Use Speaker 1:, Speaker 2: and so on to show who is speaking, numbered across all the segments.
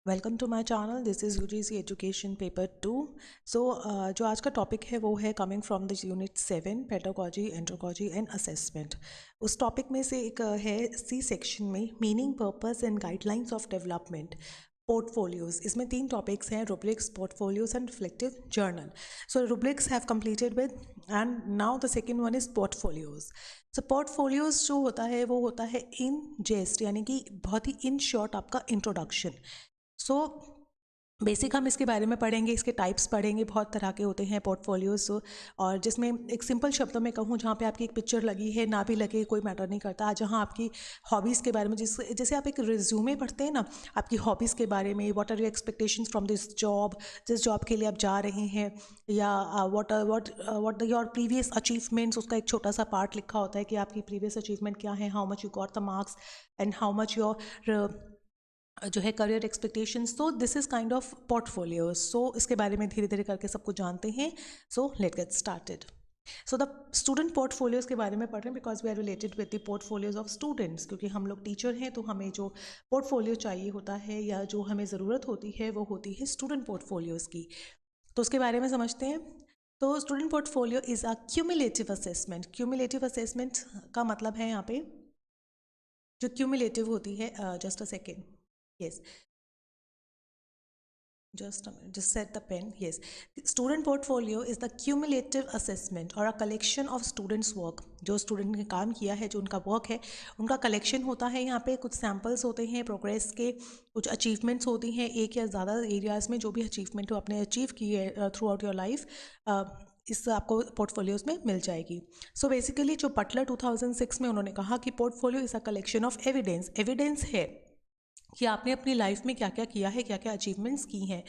Speaker 1: Welcome to my channel. This is UGC education paper 2। जो आज का टॉपिक है वो है coming from the unit 7 pedagogy andragogy and assessment. उस टॉपिक में से एक है सी सेक्शन में meaning purpose and guidelines of development portfolios. इसमें 3 टॉपिक्स हैं, rubrics, portfolios and reflective journal. So rubrics have completed with and now the second one is portfolios. So portfolios जो होता है वो होता है इन जेस्ट, यानी कि बहुत ही इन शॉर्ट आपका इंट्रोडक्शन। सो बेसिक हम इसके बारे में पढ़ेंगे, इसके टाइप्स पढ़ेंगे। बहुत तरह के होते हैं पोर्टफोलियोज, और जिसमें एक सिंपल शब्दों में कहूँ, जहाँ पे आपकी एक पिक्चर लगी है, ना भी लगे कोई मैटर नहीं करता। जहाँ आपकी हॉबीज़ के बारे में, जैसे आप एक रिज्यूमे पढ़ते हैं ना, आपकी हॉबीज़ के बारे में, what are your expectations from this job, जिस जॉब के लिए आप जा रहे हैं, या व्हाट योर प्रीवियस अचीवमेंट्स, उसका एक छोटा सा पार्ट लिखा होता है कि आपकी प्रीवियस अचीवमेंट क्या है, how much you got the marks and how much your जो है करियर एक्सपेक्टेशंस। तो this is kind of portfolios. So इसके बारे में धीरे धीरे करके सब कुछ जानते हैं। So let get started. So the student portfolios के बारे में पढ़ रहे हैं because we are related with the portfolios of students, क्योंकि हम लोग टीचर हैं तो हमें जो पोर्टफोलियो चाहिए होता है या जो हमें ज़रूरत होती है वो होती है स्टूडेंट पोर्टफोलियोज़ की। तो उसके बारे में समझते हैं। तो student portfolio is a cumulative assessment. Cumulative assessment का मतलब है यहाँ पे जो क्यूमुलेटिव होती है, just a second, yes, just a minute, just set the pen. Yes, student portfolio is the cumulative assessment or a collection of students work। जो student ने काम किया है, जो उनका वर्क है, उनका कलेक्शन होता है। यहाँ पे कुछ सैम्पल्स होते हैं प्रोग्रेस के, कुछ अचीवमेंट्स होती हैं एक या ज़्यादा एरियाज़ में, जो भी अचीवमेंट हो आपने अचीव की है थ्रू आउट योर लाइफ, इस आपको पोर्टफोलियोज़ में मिल जाएगी। सो बेसिकली जो बटलर 2006 में उन्होंने कहा कि portfolio is a collection of evidence. Evidence है कि आपने अपनी लाइफ में क्या क्या किया है, क्या क्या अचीवमेंट्स की हैं,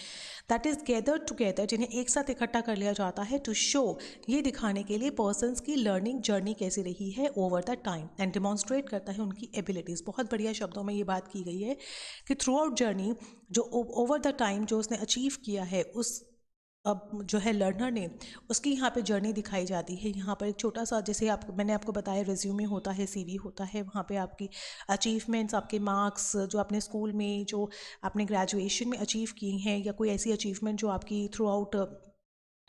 Speaker 1: दैट इज़ गैदर्ड टुगेदर, जिन्हें एक साथ इकट्ठा कर लिया जाता है टू शो, ये दिखाने के लिए पर्सन्स की लर्निंग जर्नी कैसी रही है over the time, and demonstrate करता है उनकी एबिलिटीज़। बहुत बढ़िया शब्दों में ये बात की गई है कि थ्रू आउट जर्नी, जो ओवर द टाइम जो उसने अचीव किया है, उस अब जो है लर्नर ने, उसकी यहाँ पे जर्नी दिखाई जाती है। यहाँ पर एक छोटा सा, जैसे मैंने आपको बताया, रिज्यूमे होता है, सीवी होता है, वहाँ पे आपकी अचीवमेंट्स, आपके मार्क्स, जो आपने स्कूल में, जो आपने ग्रेजुएशन में अचीव की हैं, या कोई ऐसी अचीवमेंट जो आपकी थ्रू आउट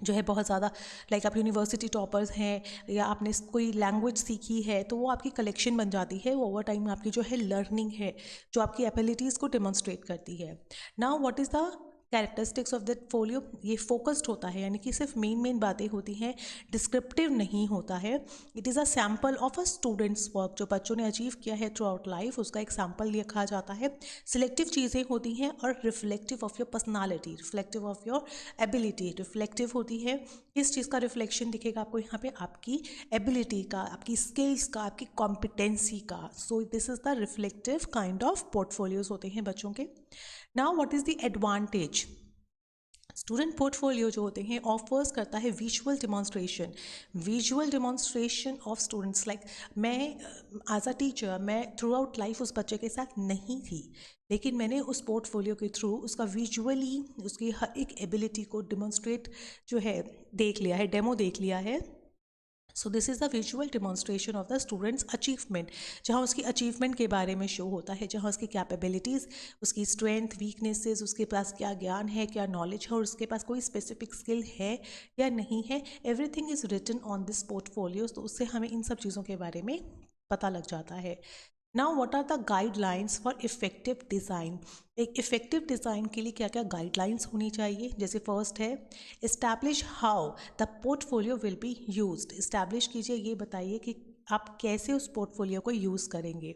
Speaker 1: जो है बहुत ज़्यादा, लाइक आप यूनिवर्सिटी टॉपर्स हैं, या आपने कोई लैंग्वेज सीखी है, तो वो आपकी कलेक्शन बन जाती है। वो ओवर टाइम आपकी जो है लर्निंग है, जो आपकी एबिलिटीज़ को डेमोन्स्ट्रेट करती है। Now what is the characteristics of that folio? ये फोकस्ड होता है, यानी कि सिर्फ मेन बातें होती हैं, डिस्क्रिप्टिव नहीं होता है। It is a sample of a students work, जो बच्चों ने अचीव किया है थ्रू आउट लाइफ, उसका एक सैम्पल लिखा जाता है। सिलेक्टिव चीज़ें होती हैं और reflective of your personality, reflective of your ability. Reflective होती है, किस चीज़ का रिफ्लेक्शन दिखेगा आपको यहाँ पे? आपकी एबिलिटी का, आपकी स्किल्स का, आपकी कॉम्पिटेंसी का। So this is the reflective kind of portfolios होते हैं बच्चों के। Now what is the advantage? Student portfolio जो होते हैं ऑफर्स करता है visual demonstration of students. Like मैं एज अ टीचर, मैं थ्रू आउट लाइफ उस बच्चे के साथ नहीं थी, लेकिन मैंने उस पोर्टफोलियो के थ्रू उसका विजुअली, उसकी हर एक एबिलिटी को डिमॉन्स्ट्रेट जो है देख लिया है, डेमो देख लिया है। So this is the visual demonstration of the students achievement, जहाँ उसकी अचीवमेंट के बारे में शो होता है, जहाँ उसकी कैपेबिलिटीज़, उसकी स्ट्रेंथ, वीकनेसेस, उसके पास क्या ज्ञान है, क्या नॉलेज है, और उसके पास कोई स्पेसिफिक स्किल है या नहीं है। Everything is written on this portfolios. तो उससे हमें इन सब चीज़ों के बारे में पता लग जाता है। Now what are the guidelines for effective design? एक इफ़ेक्टिव डिज़ाइन के लिए क्या क्या गाइडलाइंस होनी चाहिए? जैसे फर्स्ट है, establish how the portfolio will be used. Establish कीजिए, ये बताइए कि आप कैसे उस पोर्टफोलियो को यूज़ करेंगे।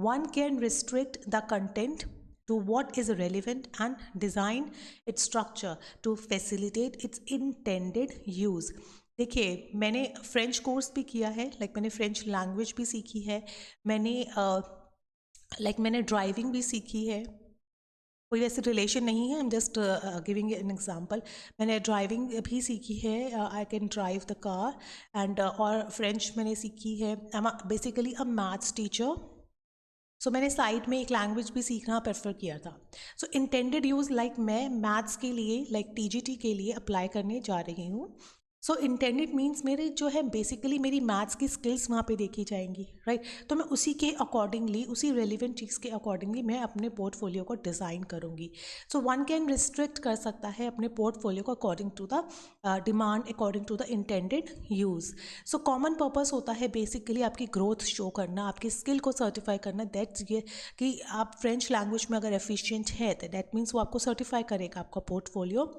Speaker 1: One can restrict the content to what is relevant and design its structure to facilitate its intended use। देखिए, मैंने फ्रेंच कोर्स भी किया है, मैंने फ्रेंच लैंग्वेज भी सीखी है, मैंने मैंने ड्राइविंग भी सीखी है। कोई वैसे रिलेशन नहीं है, I am just giving an example. मैंने ड्राइविंग भी सीखी है, I can drive the car, and और फ्रेंच मैंने सीखी है। I am basically a maths teacher, so मैंने साइड में एक लैंग्वेज भी सीखना प्रेफर किया था। सो इंटेंडेड यूज़, मैं मैथ्स के लिए, टीजीटी के लिए अप्लाई करने जा रही हूँ। सो इंटेंडेड मीन्स मेरे जो है बेसिकली मेरी मैथ्स की स्किल्स वहाँ पे देखी जाएंगी, राइट। तो मैं उसी के अकॉर्डिंगली, उसी रेलिवेंट चीज़ के अकॉर्डिंगली मैं अपने पोर्टफोलियो को डिज़ाइन करूँगी। सो वन कैन रिस्ट्रिक्ट कर सकता है अपने पोर्टफोलियो को according to the demand, according to the intended use. So common purpose होता है बेसिकली आपकी ग्रोथ शो करना, आपकी स्किल को सर्टिफाई करना। दैट्स ये कि आप फ्रेंच लैंग्वेज में अगर एफिशिएंट है तो दैट मीन्स वो आपको सर्टिफाई करेगा आपका portfolio.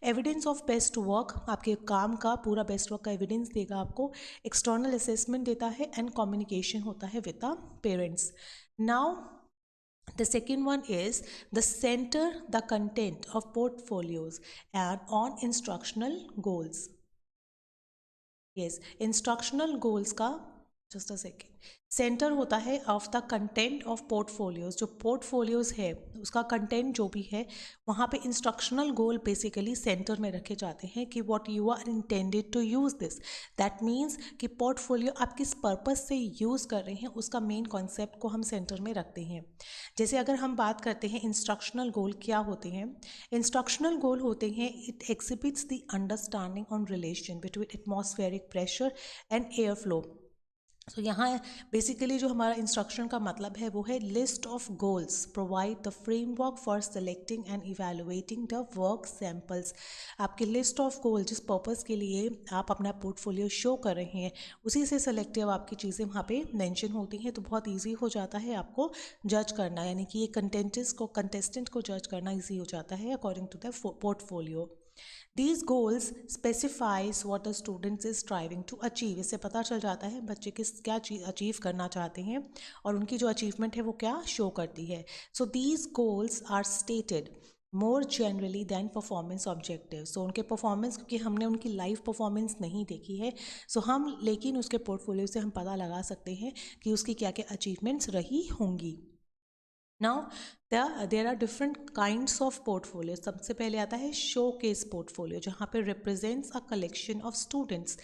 Speaker 1: Evidence of best work, आपके काम का पूरा बेस्ट वर्क का एविडेंस देगा आपको। एक्सटर्नल असेसमेंट देता है एंड कम्युनिकेशन होता है with the parents. Now the second one is the center the content of portfolios and on instructional goals. Yes, instructional goals का जस्ट अ सेकेंड, सेंटर होता है of the content of portfolios. जो portfolios है उसका content जो भी है वहाँ पे इंस्ट्रक्शनल गोल बेसिकली सेंटर में रखे जाते हैं कि what you are intended to use this. That means कि पोर्टफोलियो आप किस पर्पस से यूज़ कर रहे हैं उसका मेन कॉन्सेप्ट को हम सेंटर में रखते हैं। जैसे अगर हम बात करते हैं इंस्ट्रक्शनल गोल क्या होते हैं। इंस्ट्रक्शनल गोल होते हैं it exhibits the understanding on relation between atmospheric pressure and air flow. So यहाँ बेसिकली जो हमारा इंस्ट्रक्शन का मतलब है वो है list of goals provide the framework for selecting and evaluating the work samples. आपकी लिस्ट ऑफ गोल जिस पर्पस के लिए आप अपना पोर्टफोलियो शो कर रहे हैं उसी से सेलेक्टिव आपकी चीज़ें वहाँ पे मेंशन होती हैं, तो बहुत ईजी हो जाता है आपको जज करना, यानी कि ये कंटेस्टेंट को जज करना ईजी हो जाता है according to the portfolio. These goals specifies what the student is striving to achieve। इससे पता चल जाता है बच्चे क्या चीज़ अचीव करना चाहते हैं और उनकी जो अचीवमेंट है वो क्या शो करती है। So these goals are stated more generally than performance objective. So उनके परफॉर्मेंस, क्योंकि हमने उनकी लाइव परफॉर्मेंस नहीं देखी है, सो हम लेकिन उसके पोर्टफोलियो से हम पता लगा सकते हैं कि उसकी क्या क्या अचीवमेंट्स रही होंगी। Now there are different kinds of portfolio. सबसे पहले आता है शो केस पोर्टफोलियो, जहाँ पे represents a collection of students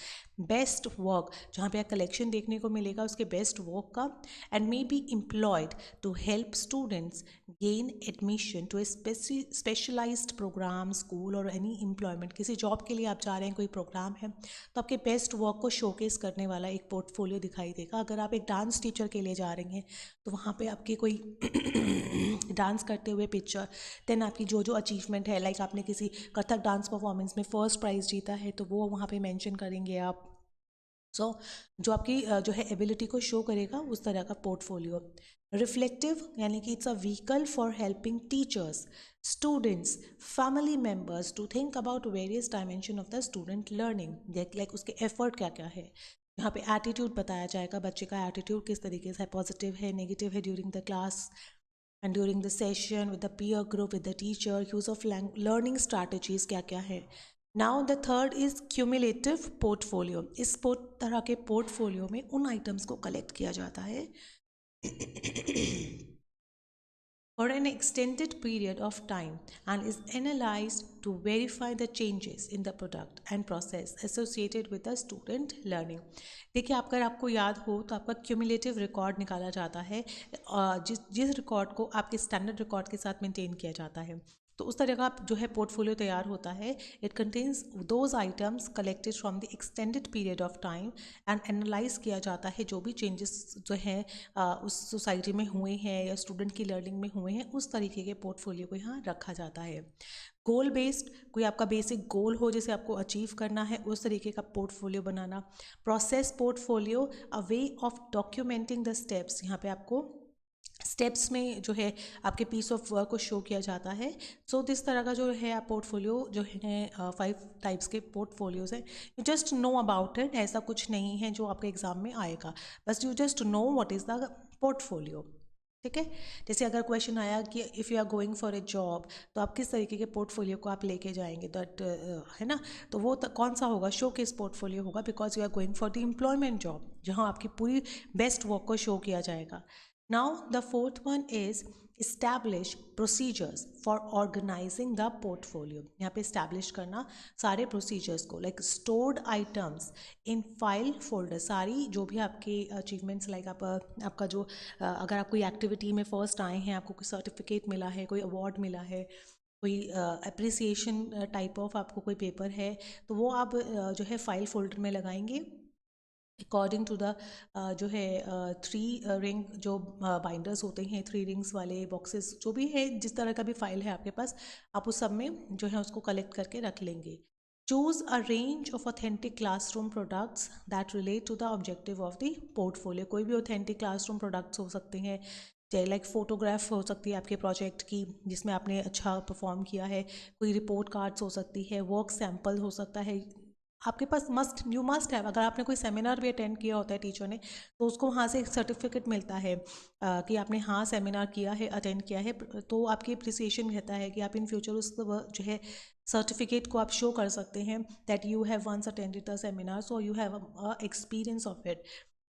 Speaker 1: best work, जहाँ पे कलेक्शन देखने को मिलेगा उसके बेस्ट वर्क का, and may be employed to help students gain admission to a specialised programme, school और एनी एम्प्लॉयमेंट। किसी जॉब के लिए आप जा रहे हैं, कोई प्रोग्राम है, तो आपके बेस्ट वर्क को शोकेस करने वाला एक पोर्टफोलियो दिखाई देगा। अगर आप एक डांस टीचर के लिए जा रही हैं तो वहाँ पे आपकी कोई डांस करते हुए पिक्चर, देन आपकी जो जो अचीवमेंट है, लाइक आपने किसी कथक डांस परफॉर्मेंस में फर्स्ट प्राइज़ जीता है तो वो वहाँ पे मेंशन करेंगे आप। सो जो आपकी जो है एबिलिटी को शो करेगा उस तरह का पोर्टफोलियो। रिफ्लेक्टिव यानी कि it's a vehicle for helping teachers, students, family members to think about various dimension of the student learning. Like उसके एफर्ट क्या क्या है, यहाँ पे एटीट्यूड बताया जाएगा, बच्चे का एटीट्यूड किस तरीके से पॉजिटिव है, नेगेटिव है during the class and during the session with the peer group with the teacher, use of learning strategies क्या क्या है। Now the third is cumulative portfolio. इस तरह के पोर्टफोलियो में उन आइटम्स को कलेक्ट किया जाता है for an extended period of time and is analyzed to verify the changes in the product and process associated with the student learning। देखिए, अगर आपको याद हो तो आपका क्यूमुलेटिव रिकॉर्ड निकाला जाता है, जिस रिकॉर्ड को आपके स्टैंडर्ड रिकॉर्ड के साथ मेंटेन किया जाता है, तो उस तरह का जो है पोर्टफोलियो तैयार होता है। It contains those items collected from the extended period of time and analyse किया जाता है जो भी चेंजेस जो हैं उस सोसाइटी में हुए हैं या स्टूडेंट की लर्निंग में हुए हैं, उस तरीके के पोर्टफोलियो को यहाँ रखा जाता है। गोल बेस्ड, कोई आपका बेसिक गोल हो जिसे आपको अचीव करना है, उस तरीके का portfolio banana. Process portfolio, a way of documenting the steps, यहाँ पे आपको स्टेप्स में जो है आपके पीस ऑफ वर्क को शो किया जाता है। सो दिस तरह का जो है आप पोर्टफोलियो जो है 5 टाइप्स के पोर्टफोलियोज हैं। You just know about it, ऐसा कुछ नहीं है जो आपके एग्जाम में आएगा, बस you just know what is the portfolio. ठीक है, जैसे अगर क्वेश्चन आया कि if you are going for a job तो आप किस तरीके के पोर्टफोलियो को आप लेके जाएंगे, दैट है ना, तो वो कौन सा होगा, शो केस पोर्टफोलियो होगा, because you are going for the employment job जहाँ आपकी पूरी बेस्ट वर्क को शो किया जाएगा। Now the fourth one is establish procedures for organizing the portfolio। यहाँ पे establish करना सारे procedures को, like stored items in file folder। सारी जो भी आपके achievements, like आपका जो अगर आप कोई एक्टिविटी में फर्स्ट आए हैं, आपको कोई सर्टिफिकेट मिला है, कोई अवार्ड मिला है, कोई अप्रिसिएशन टाइप ऑफ आपको कोई पेपर है, तो वो आप जो है फाइल फोल्डर में लगाएंगे अकॉर्डिंग टू द जो है 3 रिंग जो बाइंडर्स होते हैं, 3 रिंग्स वाले बॉक्सेस जो भी है, जिस तरह का भी फाइल है आपके पास, आप उस सब में जो है उसको कलेक्ट करके रख लेंगे। Choose a range of authentic classroom products that relate to the objective of the portfolio. कोई भी ऑथेंटिक क्लासरूम प्रोडक्ट्स हो सकते हैं, चाहे लाइक फोटोग्राफ हो सकती है आपके प्रोजेक्ट की जिसमें आपने अच्छा परफॉर्म किया है, कोई रिपोर्ट कार्ड्स हो सकती है, वर्क सैम्पल हो सकता है। आपके पास यू मस्ट हैव, अगर आपने कोई सेमिनार भी अटेंड किया होता है टीचर ने, तो उसको वहाँ से एक सर्टिफिकेट मिलता है कि आपने हाँ सेमिनार किया है, अटेंड किया है, तो आपकी अप्रिसिएशन रहता है कि आप इन फ्यूचर उस जो है सर्टिफिकेट को आप शो कर सकते हैं that you have once attended the seminar, so you have experience of it.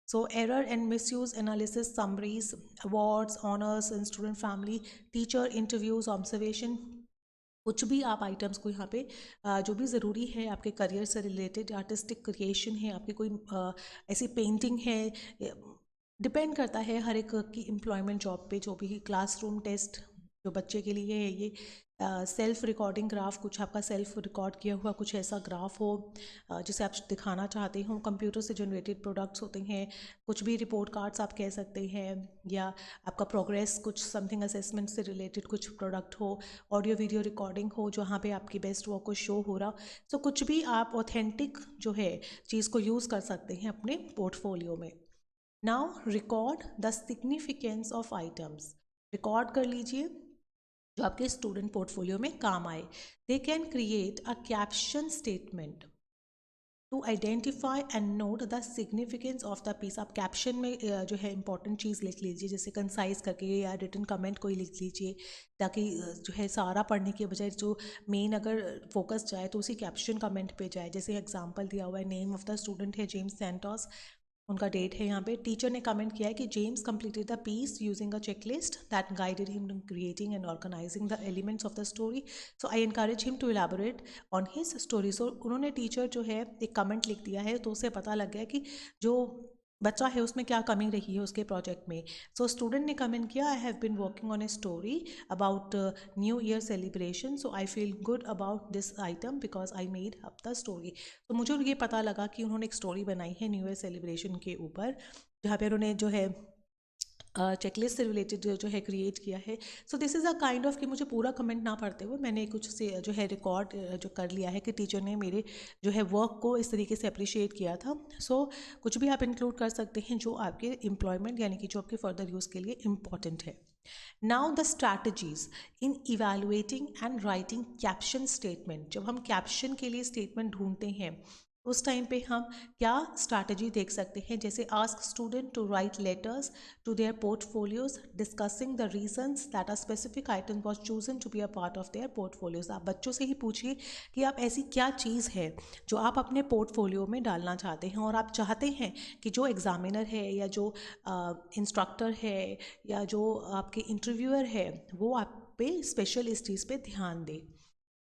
Speaker 1: So error and misuse analysis, summaries, awards, honors in student family, teacher interviews, observation, कुछ भी आप आइटम्स को यहाँ पे जो भी ज़रूरी है आपके करियर से रिलेटेड, आर्टिस्टिक क्रिएशन है आपकी, कोई ऐसी पेंटिंग है, डिपेंड करता है हर एक की एम्प्लॉयमेंट जॉब पे, जो भी क्लासरूम टेस्ट जो बच्चे के लिए है ये, सेल्फ रिकॉर्डिंग ग्राफ, कुछ आपका सेल्फ रिकॉर्ड किया हुआ कुछ ऐसा ग्राफ हो जिसे आप दिखाना चाहते हो, कंप्यूटर से जनरेटेड प्रोडक्ट्स होते हैं, कुछ भी रिपोर्ट कार्ड्स आप कह सकते हैं, या आपका प्रोग्रेस कुछ समथिंग असेसमेंट से रिलेटेड कुछ प्रोडक्ट हो, ऑडियो वीडियो रिकॉर्डिंग हो जहाँ पे आपकी बेस्ट वर्क को शो हो रहा। सो कुछ भी आप ऑथेंटिक जो है चीज़ को यूज़ कर सकते हैं अपने पोर्टफोलियो में। Now record the significance of items, record कर लीजिए जो आपके स्टूडेंट पोर्टफोलियो में काम आए। They can create a caption statement to identify and note the significance of the piece. आप कैप्शन में जो है इंपॉर्टेंट चीज़ लिख लीजिए, जैसे कंसाइज करके या रिटन कमेंट कोई लिख लीजिए, ताकि जो है सारा पढ़ने के बजाय जो मेन अगर फोकस जाए तो उसी कैप्शन कमेंट पे जाए। जैसे एग्जांपल दिया हुआ है, नेम ऑफ द स्टूडेंट है जेम्स सेंटोस, उनका डेट है यहाँ पे, टीचर ने कमेंट किया है कि James completed the piece using a checklist that guided him in creating and organising the elements of the story, so I encourage him to elaborate on his story. So उन्होंने teacher जो है एक comment लिख दिया है, तो उससे पता लग गया कि जो बच्चा है उसमें क्या कमी रही है उसके प्रोजेक्ट में। सो स्टूडेंट ने कमेंट किया, I have been working on a story about new year celebration, so I feel good about this item because I made up the story. तो मुझे ये पता लगा कि उन्होंने एक स्टोरी बनाई है न्यू ईयर सेलिब्रेशन के ऊपर, जहाँ पे उन्होंने जो है चेकलिस्ट से रिलेटेड जो है क्रिएट किया है। So this is a kind of कि मुझे पूरा कमेंट ना पढ़ते हुए मैंने कुछ से जो है रिकॉर्ड जो कर लिया है कि टीचर ने मेरे जो है वर्क को इस तरीके से अप्रिशिएट किया था। सो कुछ भी आप इंक्लूड कर सकते हैं जो आपके एम्प्लॉयमेंट यानी कि जो आपके फर्दर यूज़ के लिए इम्पॉर्टेंट है। Now the strategies in evaluating and writing caption statement. जब हम कैप्शन के लिए स्टेटमेंट ढूंढते हैं उस टाइम पे हम क्या स्ट्रैटेजी देख सकते हैं, जैसे ask student to write letters to their portfolios discussing the reasons that a specific item was chosen to be a part of their portfolios. आप बच्चों से ही पूछिए कि आप ऐसी क्या चीज़ है जो आप अपने पोर्टफोलियो में डालना चाहते हैं, और आप चाहते हैं कि जो एग्जामिनर है या जो इंस्ट्रक्टर है या जो आपके इंटरव्यूअर है वो आप पे स्पेशल इस चीज़ पे ध्यान दे।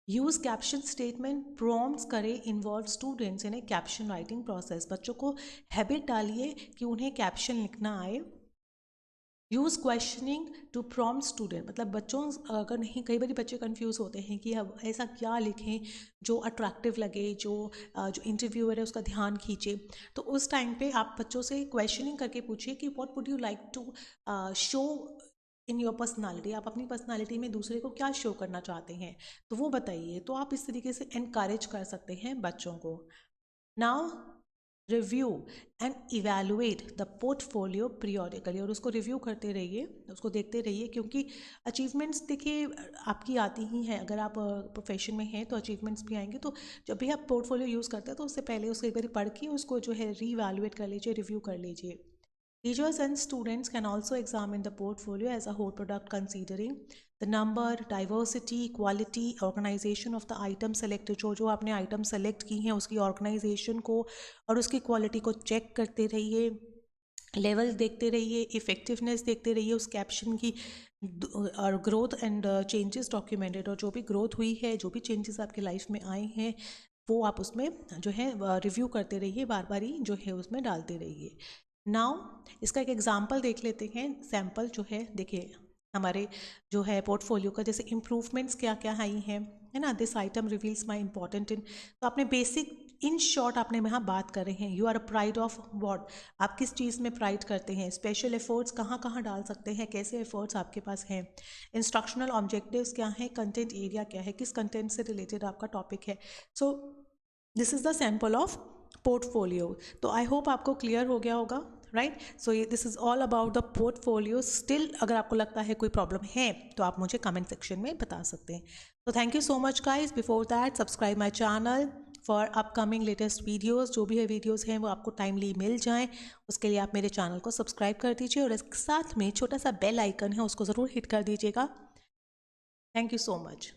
Speaker 1: यूज़ कैप्शन स्टेटमेंट प्रॉम्प्ट्स करें involve students in a caption writing process. बच्चों को हैबिट डालिए कि उन्हें कैप्शन लिखना आए। Use questioning to prompt student, मतलब बच्चों अगर नहीं, कई बार बच्चे कंफ्यूज होते हैं कि अब ऐसा क्या लिखें जो अट्रैक्टिव लगे, जो इंटरव्यूअर है उसका ध्यान खींचे। तो उस टाइम पे आप बच्चों से क्वेश्चनिंग करके पूछिए कि what would you like to show in your personality. आप अपनी पर्सनालिटी में दूसरे को क्या शो करना चाहते हैं तो वो बताइए। तो आप इस तरीके से इनकरेज कर सकते हैं बच्चों को। Now review and evaluate the portfolio periodically, और उसको रिव्यू करते रहिए, उसको देखते रहिए, क्योंकि अचीवमेंट्स देखिए आपकी आती ही हैं। अगर आप प्रोफेशन में हैं तो अचीवमेंट्स भी आएंगे। तो जब भी आप पोर्टफोलियो यूज़ करते हैं तो उससे पहले उसको एक बार पढ़ के उसको जो है री इवेलुएट कर लीजिए, रिव्यू कर लीजिए। Teachers and students can also examine the portfolio as a whole product, considering the number, diversity, quality, organization of the item selected। जो जो आपने आइटम सेलेक्ट की हैं उसकी ऑर्गेनाइजेशन को और उसकी क्वालिटी को चेक करते रहिए, लेवल देखते रहिए, इफ़ेक्टिवनेस देखते रहिए उस कैप्शन की, और ग्रोथ एंड चेंजेस डॉक्यूमेंटेड, और जो भी ग्रोथ हुई है, जो भी चेंजेस आपके लाइफ में आए हैं वो आप उसमें जो है रिव्यू करते रहिए, बार बार ही जो है उसमें डालते रहिए। नाउ इसका एक एग्जांपल देख लेते हैं। सैम्पल जो है देखिए, हमारे जो है पोर्टफोलियो का, जैसे इम्प्रूवमेंट्स क्या क्या आई हैं, है ना, this item reveals my important in, तो आपने बेसिक इन शॉर्ट आपने यहाँ बात कर रहे हैं, you are a pride of what, आप किस चीज़ में प्राइड करते हैं, स्पेशल एफर्ट्स कहाँ कहाँ डाल सकते हैं, कैसे एफर्ट्स आपके पास हैं, इंस्ट्रक्शनल ऑब्जेक्टिव्स क्या हैं, कंटेंट एरिया क्या है, किस कंटेंट से रिलेटेड आपका टॉपिक है। So this is the sample of portfolio. तो आई होप आपको क्लियर हो गया होगा, राइट। सो ये this is all about the portfolio. Still अगर आपको लगता है कोई प्रॉब्लम है तो आप मुझे कमेंट सेक्शन में बता सकते हैं। तो thank you so much guys. Before that subscribe my channel for upcoming latest videos, जो भी है वीडियोज़ हैं वो आपको टाइमली मिल जाएँ, उसके लिए आप मेरे चैनल को सब्सक्राइब कर दीजिए और इसके साथ में छोटा सा बेल आइकन है उसको ज़रूर हिट कर दीजिएगा। Thank you so much.